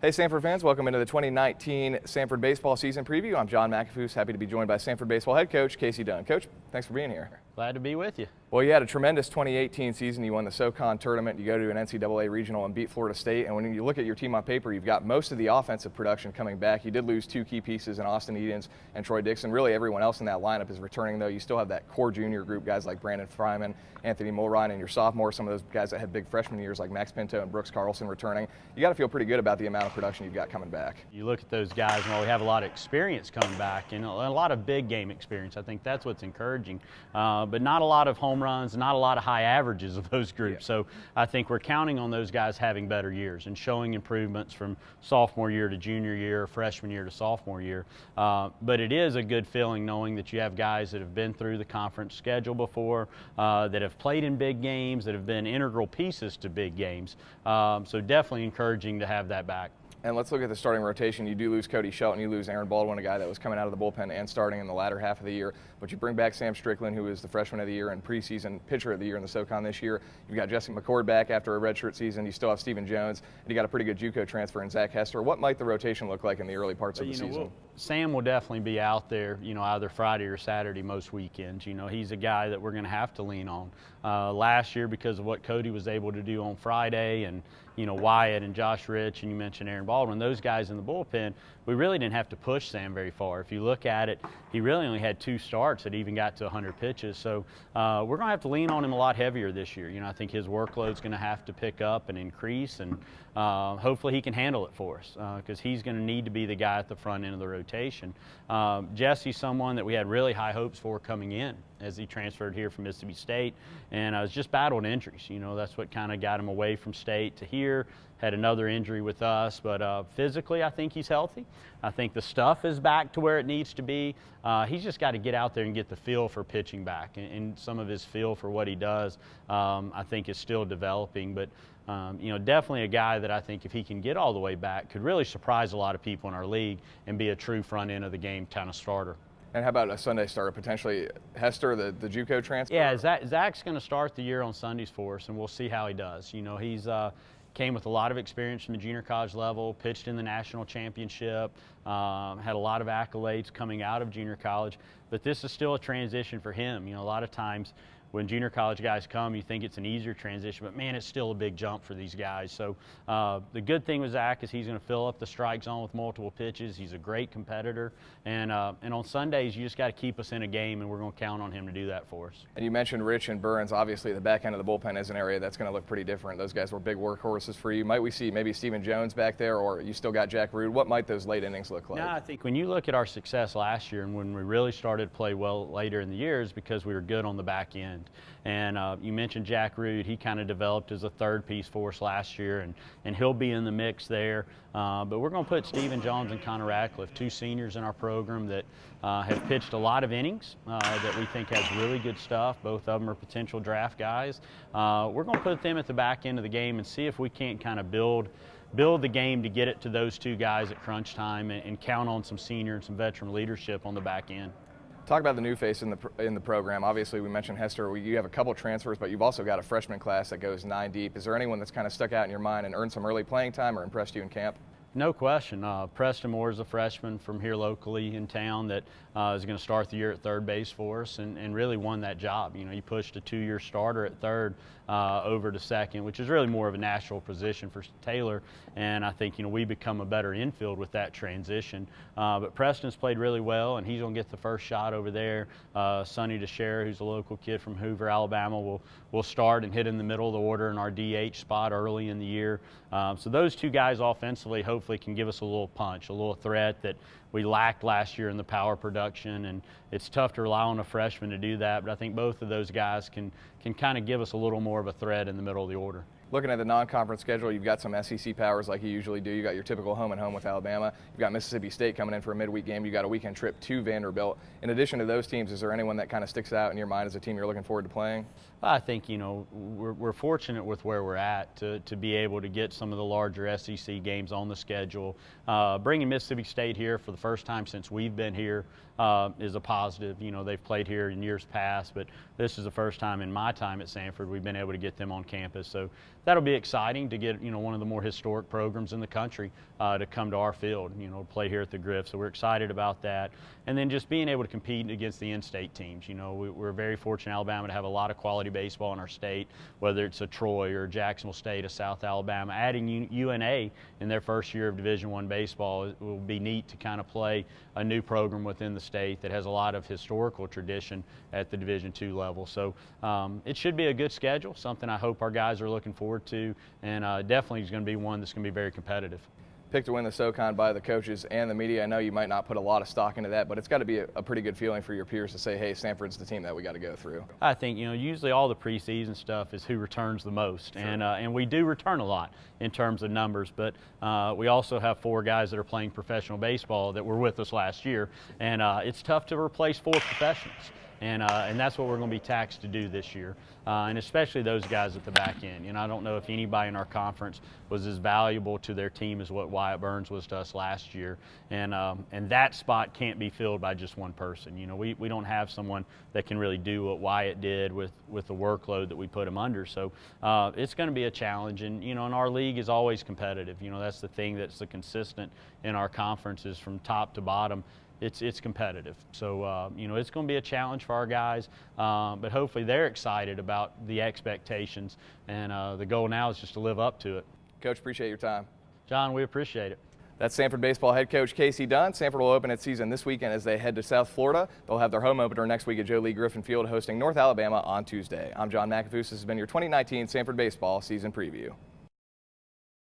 Hey Samford fans, welcome into the 2019 Samford baseball season preview. I'm John McAfoose, happy to be joined by Samford baseball head coach Casey Dunn. Coach, thanks for being here. Glad to be with you. Well, you had a tremendous 2018 season. You won the SoCon tournament. You go to an NCAA regional and beat Florida State. And when you look at your team on paper, you've got most of the offensive production coming back. You did lose two key pieces in Austin Edens and Troy Dixon. Really, everyone else in that lineup is returning, though. You still have that core junior group, guys like Brandon Fryman, Anthony Mulrine, and your sophomore. Some of those guys that had big freshman years like Max Pinto and Brooks Carlson returning. You got to feel pretty good about the amount of production you've got coming back. You look at those guys, and while we have a lot of experience coming back and a lot of big game experience, I think that's what's encouraging. But not a lot of home runs, not a lot of high averages of those groups. Yeah. So I think we're counting on those guys having better years and showing improvements from sophomore year to junior year, freshman year to sophomore year. But it is a good feeling knowing that you have guys that have been through the conference schedule before, that have played in big games, that have been integral pieces to big games. So definitely encouraging to have that back. And let's look at the starting rotation. You do lose Cody Shelton, you lose Aaron Baldwin, a guy that was coming out of the bullpen and starting in the latter half of the year. But you bring back Sam Strickland, who was the freshman of the year and preseason pitcher of the year in the SoCon this year. You've got Jesse McCord back after a redshirt season. You still have Stephen Jones, and you got a pretty good JUCO transfer in Zach Hester. What might the rotation look like in the early parts of the season? Sam will definitely be out there, either Friday or Saturday most weekends. He's a guy that we're going to have to lean on. Last year, because of what Cody was able to do on Friday, and Wyatt and Josh Rich, and you mentioned Aaron Baldwin, those guys in the bullpen, we really didn't have to push Sam very far. If you look at it, he really only had 2 starts that even got to 100 pitches. So we're going to have to lean on him a lot heavier this year. I think his workload's going to have to pick up and increase, and hopefully he can handle it for us, because he's going to need to be the guy at the front end of the rotation. Jesse's someone that we had really high hopes for coming in as he transferred here from Mississippi State, and was just battled injuries. That's what kind of got him away from State to here. Had another injury with us, but physically I think he's healthy. I think the stuff is back to where it needs to be. He's just got to get out there and get the feel for pitching back, and some of his feel for what he does I think is still developing. But definitely a guy that I think if he can get all the way back could really surprise a lot of people in our league and be a true front end of the game kind of starter. And how about a Sunday starter, potentially Hester, the JUCO transfer? Yeah, Zach's going to start the year on Sundays for us, and we'll see how he does. He's came with a lot of experience from the junior college level, pitched in the national championship, had a lot of accolades coming out of junior college, but this is still a transition for him. A lot of times when junior college guys come, you think it's an easier transition, but man, it's still a big jump for these guys. So the good thing with Zach is he's going to fill up the strike zone with multiple pitches. He's a great competitor, and on Sundays you just got to keep us in a game, and we're going to count on him to do that for us. And you mentioned Rich and Burns. Obviously, the back end of the bullpen is an area that's going to look pretty different. Those guys were big workhorses for you. Might we see maybe Stephen Jones back there, or you still got Jack Rude? What might those late innings look like? No, I think when you look at our success last year and when we really started to play well later in the year is because we were good on the back end. And you mentioned Jack Rude. He kind of developed as a third piece for us last year, and he'll be in the mix there. But we're going to put Stephen Jones and Connor Ratcliffe, 2 seniors in our program that have pitched a lot of innings that we think has really good stuff. Both of them are potential draft guys. We're going to put them at the back end of the game and see if we can't kind of build the game to get it to those 2 guys at crunch time and count on some senior and some veteran leadership on the back end. Talk about the new face in the program. Obviously, we mentioned Hester. You have a couple transfers, but you've also got a freshman class that goes 9 deep. Is there anyone that's kind of stuck out in your mind and earned some early playing time or impressed you in camp? No question. Preston Moore is a freshman from here locally in town that is going to start the year at third base for us and really won that job. He pushed a 2-year starter at third over to second, which is really more of a natural position for Taylor. And I think, we become a better infield with that transition. But Preston's played really well, and he's going to get the first shot over there. Sonny DeShare, who's a local kid from Hoover, Alabama, will start and hit in the middle of the order in our DH spot early in the year. So those 2 guys offensively hopefully can give us a little punch, a little threat that we lacked last year in the power production, and it's tough to rely on a freshman to do that, but I think both of those guys can kind of give us a little more of a threat in the middle of the order. Looking at the non-conference schedule, you've got some SEC powers like you usually do. You got your typical home and home with Alabama. You've got Mississippi State coming in for a midweek game. You got a weekend trip to Vanderbilt. In addition to those teams, is there anyone that kind of sticks out in your mind as a team you're looking forward to playing? I think, we're fortunate with where we're at to be able to get some of the larger SEC games on the schedule. Bringing Mississippi State here for the first time since we've been here is a positive. They've played here in years past, but this is the first time in my time at Samford we've been able to get them on campus. So that'll be exciting to get, one of the more historic programs in the country to come to our field, play here at the Griff. So we're excited about that. And then just being able to compete against the in-state teams. We're very fortunate in Alabama to have a lot of quality baseball in our state, whether it's a Troy or Jacksonville State, a South Alabama. Adding UNA in their first year of Division I baseball will be neat to kind of play a new program within the state that has a lot of historical tradition at the Division II level. So it should be a good schedule, something I hope our guys are looking forward to, and definitely is going to be one that's going to be very competitive. Picked to win the SoCon by the coaches and the media. I know you might not put a lot of stock into that, but it's got to be a pretty good feeling for your peers to say, hey, Samford's the team that we got to go through. I think, usually all the preseason stuff is who returns the most. Sure. And we do return a lot in terms of numbers, but we also have 4 guys that are playing professional baseball that were with us last year, and it's tough to replace 4 professionals. And that's what we're going to be taxed to do this year, and especially those guys at the back end. I don't know if anybody in our conference was as valuable to their team as what Wyatt Burns was to us last year, and that spot can't be filled by just one person. We don't have someone that can really do what Wyatt did with the workload that we put him under. So it's going to be a challenge, and and our league is always competitive. That's the thing that's the consistent in our conference is from top to bottom. It's competitive. So, it's going to be a challenge for our guys, but hopefully they're excited about the expectations, and the goal now is just to live up to it. Coach, appreciate your time. John, we appreciate it. That's Samford baseball head coach Casey Dunn. Samford will open its season this weekend as they head to South Florida. They'll have their home opener next week at Joe Lee Griffin Field hosting North Alabama on Tuesday. I'm John McAfoose. This has been your 2019 Samford baseball season preview.